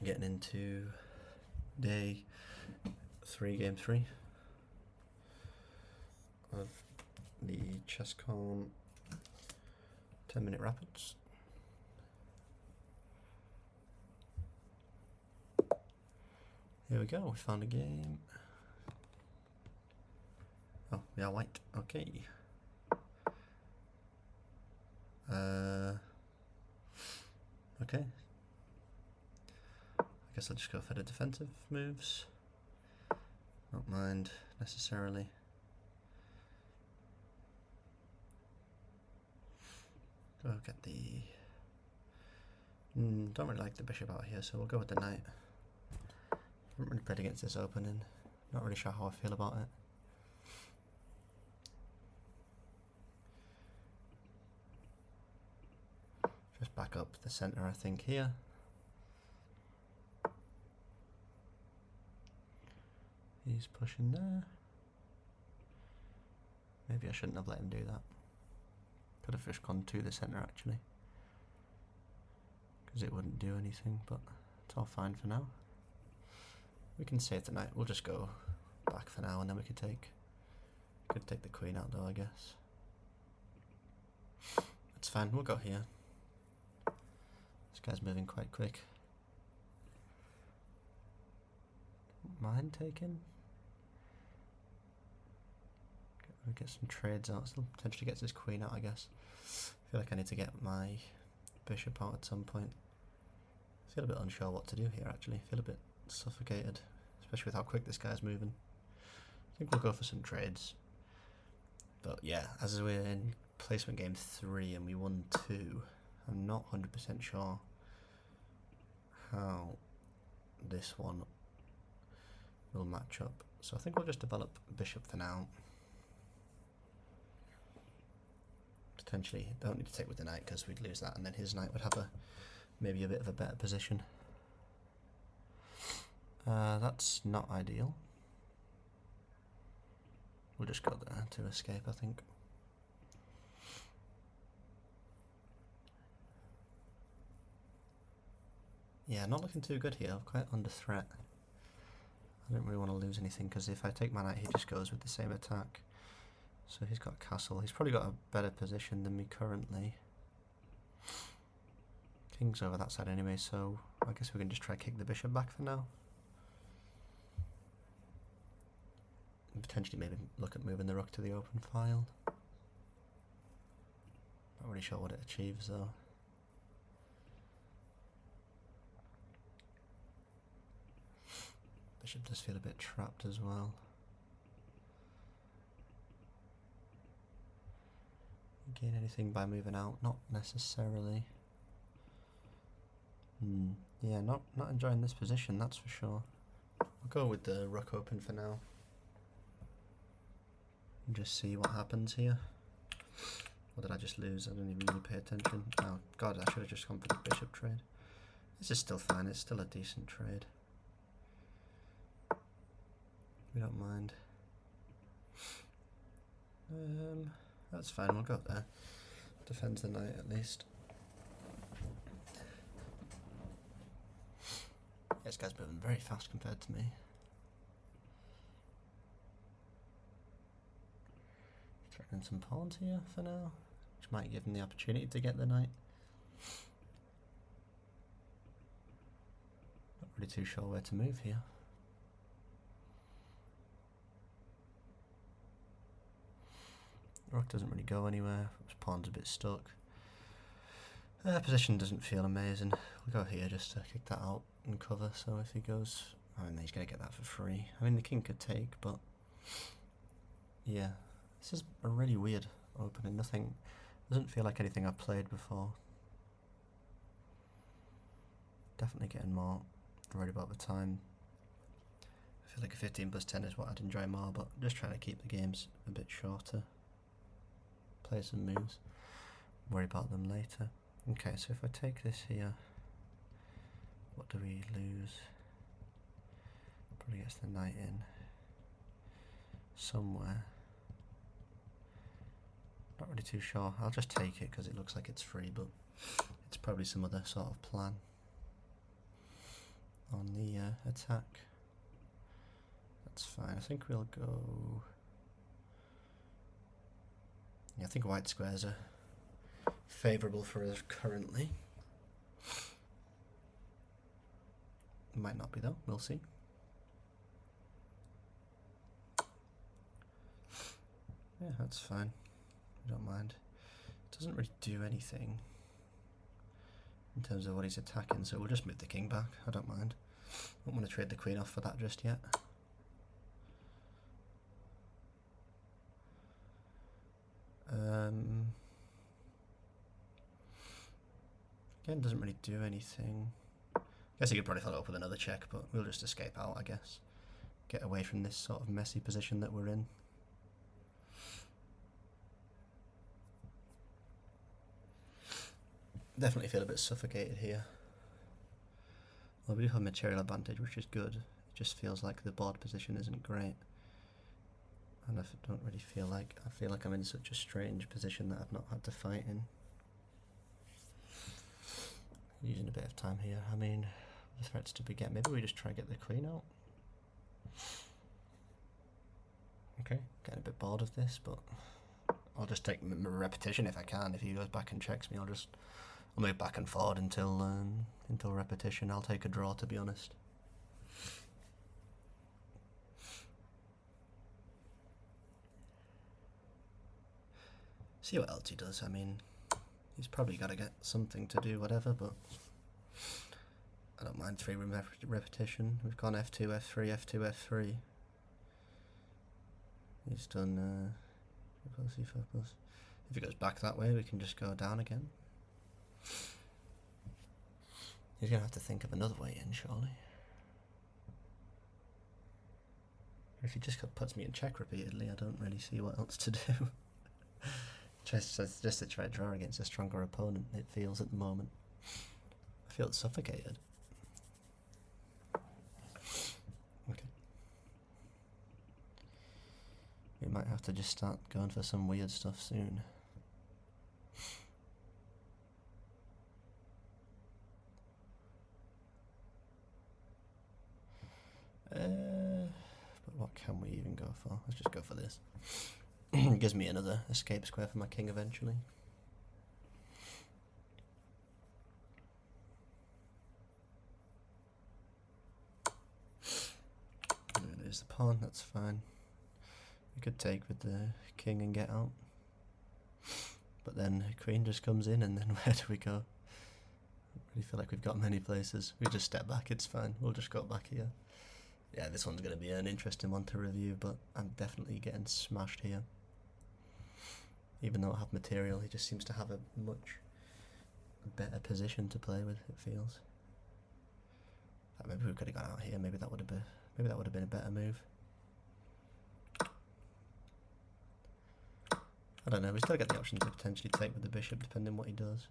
getting into day 3, game 3 of the Chesscom 10-minute rapids. Here we go, we found a game. Oh, we are white, okay. Okay. I guess I'll just go for the defensive moves. Don't mind necessarily. Go get the... don't really like the bishop out here, so we'll go with the knight. Haven't really played against this opening. Not really sure how I feel about it. Just back up the center, I think, here. He's pushing there. Maybe I shouldn't have let him do that. Could have just gone to the center, actually. Because it wouldn't do anything, but it's all fine for now. We can save the knight. We'll just go back for now, and then we could take the queen out, though, I guess. It's fine. We'll go here. This guy's moving quite quick. Don't mind taking. We'll get some trades out. Still potentially gets his queen out, I guess. I feel like I need to get my bishop out at some point. I feel a bit unsure what to do here, actually. I feel a bit suffocated, especially with how quick this guy's moving. I think we'll go for some trades. But yeah, as we're in placement game 3 and we won 2, I'm not 100% sure how this one will match up. So I think we'll just develop bishop for now. Potentially don't need to take with the knight because we'd lose that, and then his knight would have maybe a bit of a better position. That's not ideal. We'll just go there to escape, I think. Yeah, not looking too good here. I'm quite under threat. I don't really want to lose anything because if I take my knight, he just goes with the same attack. So he's got a castle. He's probably got a better position than me currently. King's over that side anyway, so I guess we can just try to kick the bishop back for now. And potentially maybe look at moving the rook to the open file. Not really sure what it achieves though. Bishop does feel a bit trapped as well. Gain anything by moving out? Not necessarily. Yeah, not enjoying this position, that's for sure. We'll go with the rook open for now. And just see what happens here. Or did I just lose? I didn't even really pay attention. Oh god, I should have just gone for the bishop trade. This is still fine, it's still a decent trade. We don't mind. That's fine, we'll go there. Defends the knight at least. This guy's moving very fast compared to me. Threatening some pawns here for now, which might give him the opportunity to get the knight. Not really too sure where to move here. Rook doesn't really go anywhere. His pawn's a bit stuck. Position doesn't feel amazing. We'll go here just to kick that out and cover. So if he goes, I mean, he's going to get that for free. I mean, the king could take, but yeah, this is a really weird opening. Nothing, doesn't feel like anything I've played before. Definitely getting more worried about the time. I feel like a 15+10 is what I'd enjoy more, but just trying to keep the games a bit shorter. Play some moves, worry about them later. Okay, so if I take this here, what do we lose? Probably gets the knight in somewhere. Not really too sure. I'll just take it because it looks like it's free, but it's probably some other sort of plan. attack. That's fine. I think we'll go... Yeah, I think white squares are favourable for us currently. Might not be though, we'll see. Yeah, that's fine. I don't mind. It doesn't really do anything in terms of what he's attacking, so we'll just move the king back. I don't mind. Don't want to trade the queen off for that just yet. Again, doesn't really do anything. Guess he could probably follow up with another check, but we'll just escape out, I guess. Get away from this sort of messy position that we're in. Definitely feel a bit suffocated here. Well, we do have material advantage, which is good. It just feels like the board position isn't great. And I don't really feel like... I feel like I'm in such a strange position that I've not had to fight in. Using a bit of time here. I mean, the threats to beget. Maybe we just try to get the queen out. Okay, getting a bit bored of this, but I'll just take repetition if I can. If he goes back and checks me, I'll move back and forward until repetition. I'll take a draw, to be honest. See what else he does. I mean, he's probably got to get something to do, whatever, but I don't mind 3 repetition. We've gone f2, f3, f2, f3. He's done c5 plus. If he goes back that way, we can just go down again. He's going to have to think of another way in, surely. If he just puts me in check repeatedly, I don't really see what else to do. just to try to draw against a stronger opponent, it feels at the moment. I feel suffocated. Okay. We might have to just start going for some weird stuff soon. But what can we even go for? Let's just go for this. Gives me another escape square for my king eventually. There's the pawn, that's fine. We could take with the king and get out. But then queen just comes in, and then where do we go? I don't really feel like we've got many places. We just step back, it's fine. We'll just go back here. Yeah, this one's going to be an interesting one to review, but I'm definitely getting smashed here. Even though I have material, he just seems to have a much better position to play with, it feels. Maybe we could have gone out here, maybe that would have been a better move. I don't know, we still get the option to potentially take with the bishop, depending on what he does.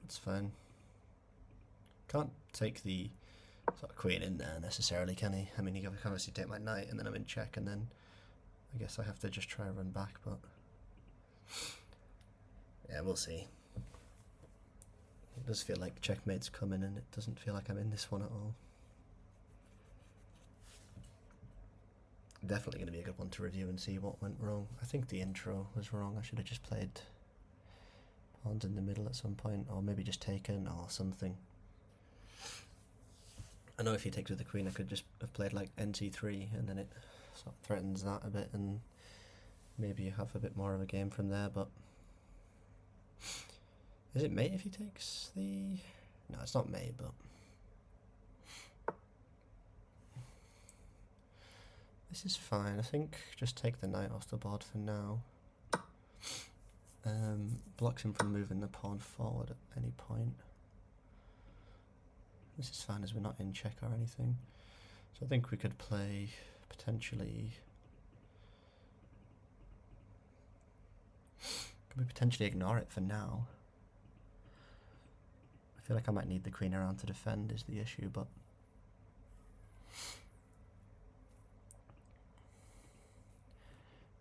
It's fine. Can't take the sort of queen in there necessarily, can he? I mean, he can obviously take my knight, and then I'm in check, and then I guess I have to just try and run back, but yeah, we'll see. It does feel like checkmate's coming, and it doesn't feel like I'm in this one at all. Definitely going to be a good one to review and see what went wrong. I think the intro was wrong. I should have just played pawns in the middle at some point, or maybe just taken or something. I know if he takes with the queen, I could just have played like NC3, and then it sort of threatens that a bit, and maybe you have a bit more of a game from there, but... Is it mate if he takes the... No, it's not mate, but... This is fine. I think just take the knight off the board for now. Blocks him from moving the pawn forward at any point. This is fine as we're not in check or anything. So I think we could play potentially... Could we potentially ignore it for now? I feel like I might need the queen around to defend is the issue, but...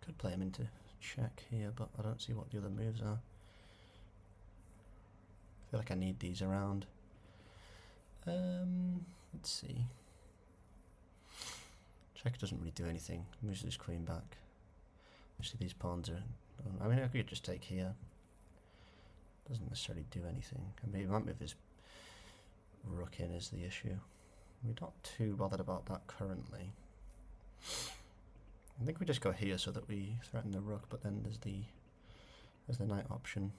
Could play him into check here, but I don't see what the other moves are. I feel like I need these around. Let's see. Check doesn't really do anything. Moves this queen back. Actually, these pawns are... I mean, I could just take here. Doesn't necessarily do anything. I mean, he might move his rook in is the issue. We're not too bothered about that currently. I think we just go here so that we threaten the rook, but then there's the knight option.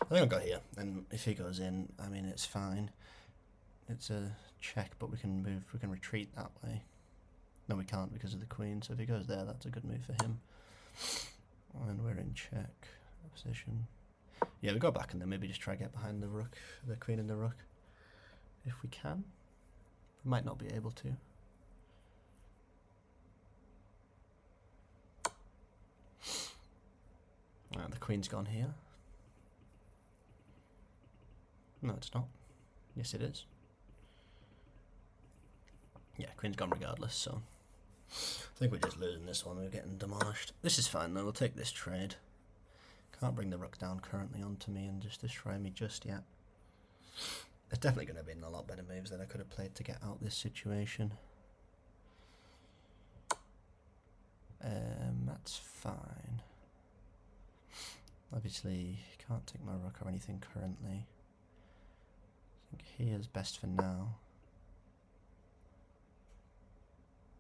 I think I'll go here, and if he goes in, I mean, it's fine. It's a check, but we can retreat that way. No, we can't because of the queen, so if he goes there, that's a good move for him. And we're in check position. Yeah, we go back and then maybe just try to get behind the rook, the queen and the rook. If we can. We might not be able to. The queen's gone here. No, it's not. Yes, it is. Yeah, queen's gone regardless, so... I think we're just losing this one, we're getting demolished. This is fine though, we'll take this trade. Can't bring the rook down currently onto me and just destroy me just yet. There's definitely going to have been a lot better moves that I could have played to get out this situation. That's fine. Obviously, can't take my rook or anything currently. I think here's best for now.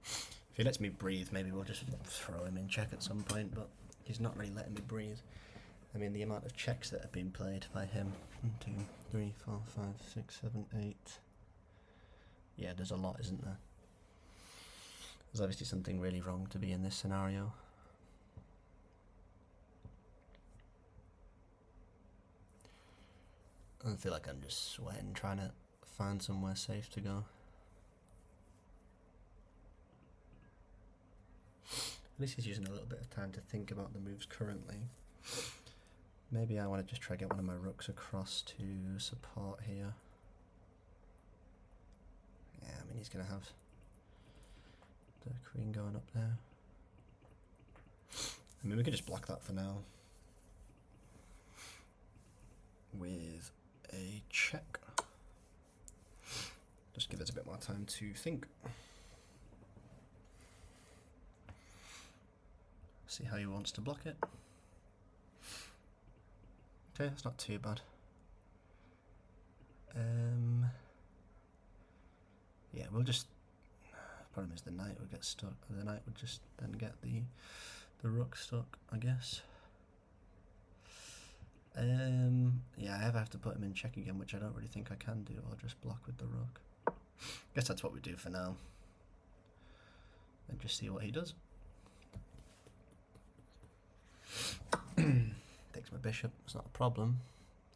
If he lets me breathe, maybe we'll just throw him in check at some point, but he's not really letting me breathe. I mean, the amount of checks that have been played by him. 1, 2, 3, 4, 5, 6, 7, 8. Yeah, there's a lot, isn't there? There's obviously something really wrong to be in this scenario. I feel like I'm just sweating, trying to find somewhere safe to go. At least he's using a little bit of time to think about the moves currently. Maybe I want to just try to get one of my rooks across to support here. Yeah, I mean, he's going to have the queen going up there. I mean, we could just block that for now. With a check. Just give us a bit more time to think. See how he wants to block it. Okay, that's not too bad. Yeah, we'll just... Problem is the knight would get stuck. The knight would just then get the rook stuck, I guess. Yeah, I either have to put him in check again, which I don't really think I can do, or just block with the rook. I guess that's what we do for now. And just see what he does. Takes my bishop, it's not a problem.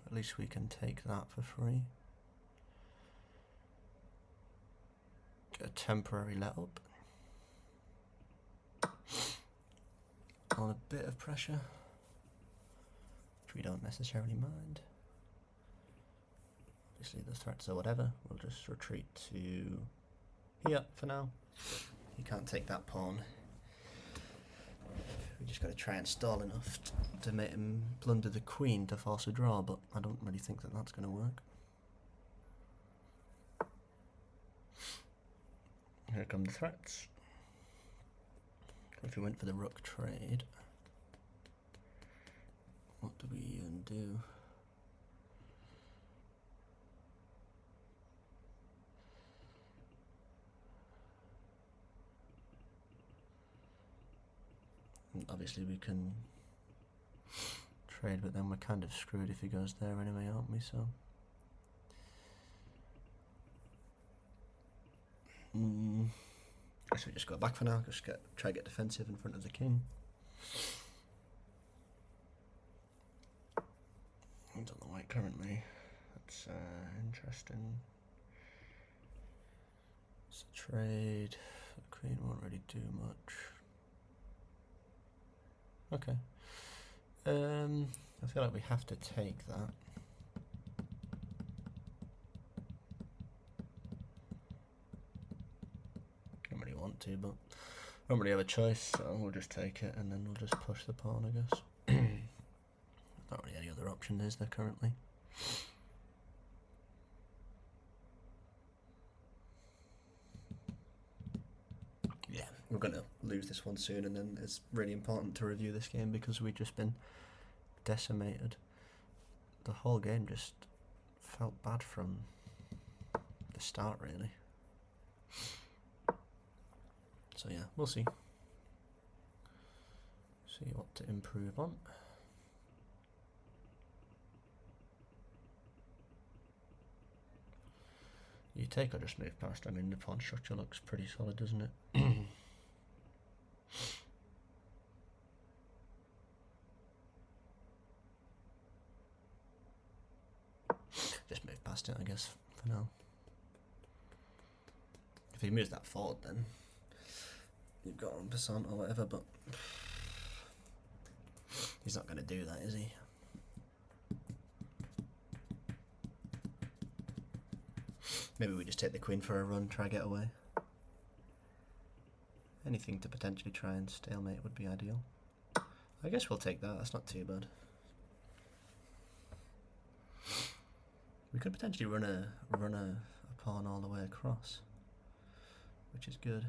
At least we can take that for free. Get a temporary let up. On a bit of pressure, which we don't necessarily mind. Obviously the threats or whatever, we'll just retreat to here for now. He can't take that pawn. We just got to try and stall enough to make him plunder the queen to force a draw, but I don't really think that that's going to work. Here come the threats. If we went for the rook trade, what do we even do? Obviously we can trade, but then we're kind of screwed if he goes there anyway, aren't we? So I guess we just go back for now, just try to get defensive in front of the king. He's on the white currently. That's interesting. It's a trade. The queen won't really do much. Okay. I feel like we have to take that. Don't really want want to, but I don't really have a choice, so we'll just take it and then we'll just push the pawn, I guess. Not really any other option, is there, currently? Yeah, we're going to lose this one soon, and then it's really important to review this game because we've just been decimated. The whole game just felt bad from the start, really. So yeah, we'll see. See what to improve on. You take or just move past. I mean, the pawn structure looks pretty solid, doesn't it? Just move past it, I guess, for now. If he moves that forward, then you've got 1% or whatever, but he's not going to do that, is he? Maybe we just take the queen for a run, try get away. Anything to potentially try and stalemate would be ideal. I guess we'll take that, that's not too bad. We could potentially run a pawn all the way across, which is good.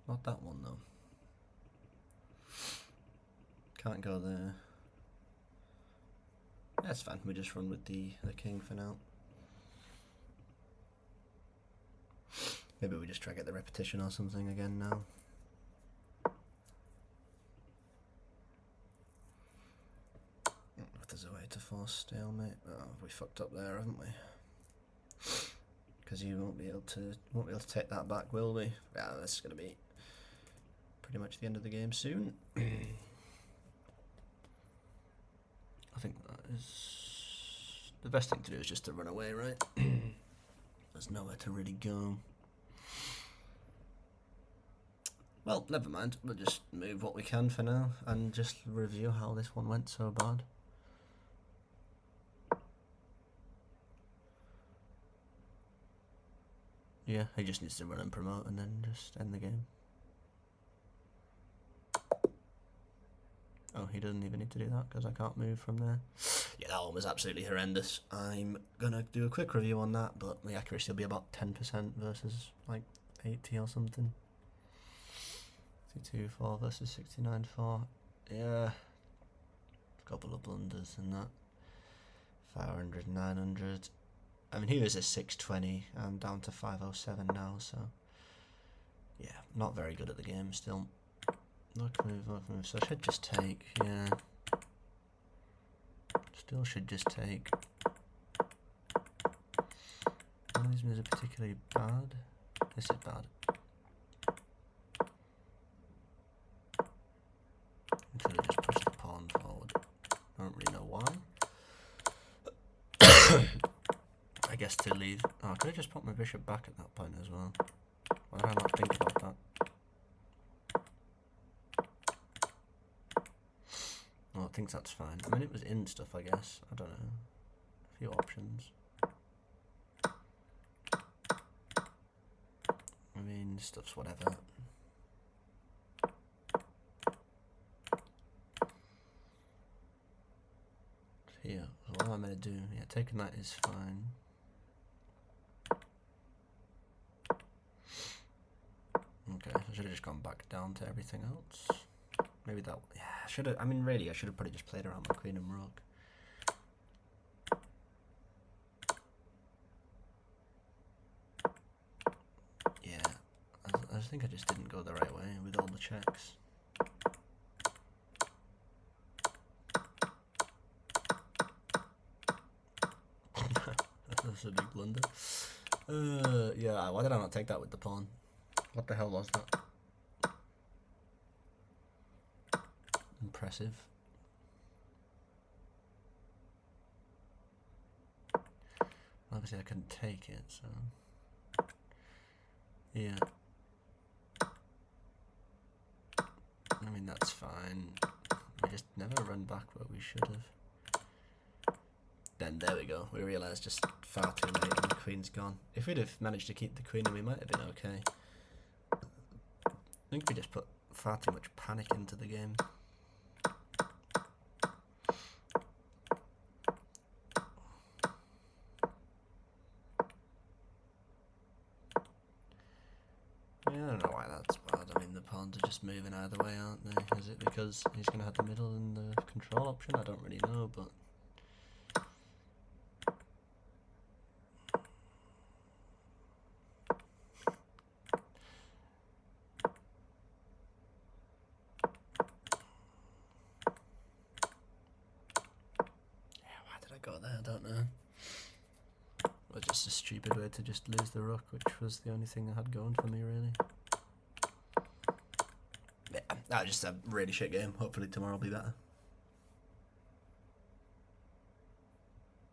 Not that one though. Can't go there. That's fine, we just run with the king for now. Maybe we just try to get the repetition or something again now. If there's a way to force stalemate. Oh, we fucked up there, haven't we? Because you won't be able to take that back, will we? Yeah, this is gonna be pretty much the end of the game soon. I think that is the best thing to do is just to run away, right? There's nowhere to really go. Well, never mind. We'll just move what we can for now and just review how this one went so bad. Yeah, he just needs to run and promote and then just end the game. Oh, he doesn't even need to do that because I can't move from there. Yeah, that one was absolutely horrendous. I'm going to do a quick review on that, but the accuracy will be about 10% versus like 80 or something. 62.4 versus 69.4. Yeah, a couple of blunders in that. 500, 900. I mean, he was a 620 and down to 507 now, so yeah, not very good at the game still. Look move, so I should just take, yeah. Still should just take. None of these moves are particularly bad. This is bad. I could have just pushed the pawn forward. I don't really know why. I guess to leave. Oh, I could have just put my bishop back at that point as well. Why did I not think about that? Well, I think that's fine. I mean, it was in stuff, I guess. I don't know. A few options. I mean, stuff's whatever. Here, what am I meant to do? Yeah, taking that is fine. Okay, so I should have just gone back down to everything else. Maybe that, yeah, I should have, I mean, really, I should have probably just played around my queen and rook. Yeah, I think I just didn't go the right way with all the checks. That's a big blunder. Yeah, why did I not take that with the pawn? What the hell was that? Impressive. Obviously I couldn't take it, so yeah. I mean, that's fine. We just never run back where we should have. Then there we go. We realised just far too late on the queen's gone. If we'd have managed to keep the queen, we might have been okay. I think we just put far too much panic into the game. Yeah, I don't know why that's bad. I mean, the pawns are just moving either way, aren't they? Is it because he's going to have the middle and the control option? I don't really know, but... why did I go there? I don't know. It was just a stupid way to just lose the rook, which was the only thing I had going for me, really. Yeah, that was just a really shit game. Hopefully tomorrow will be better.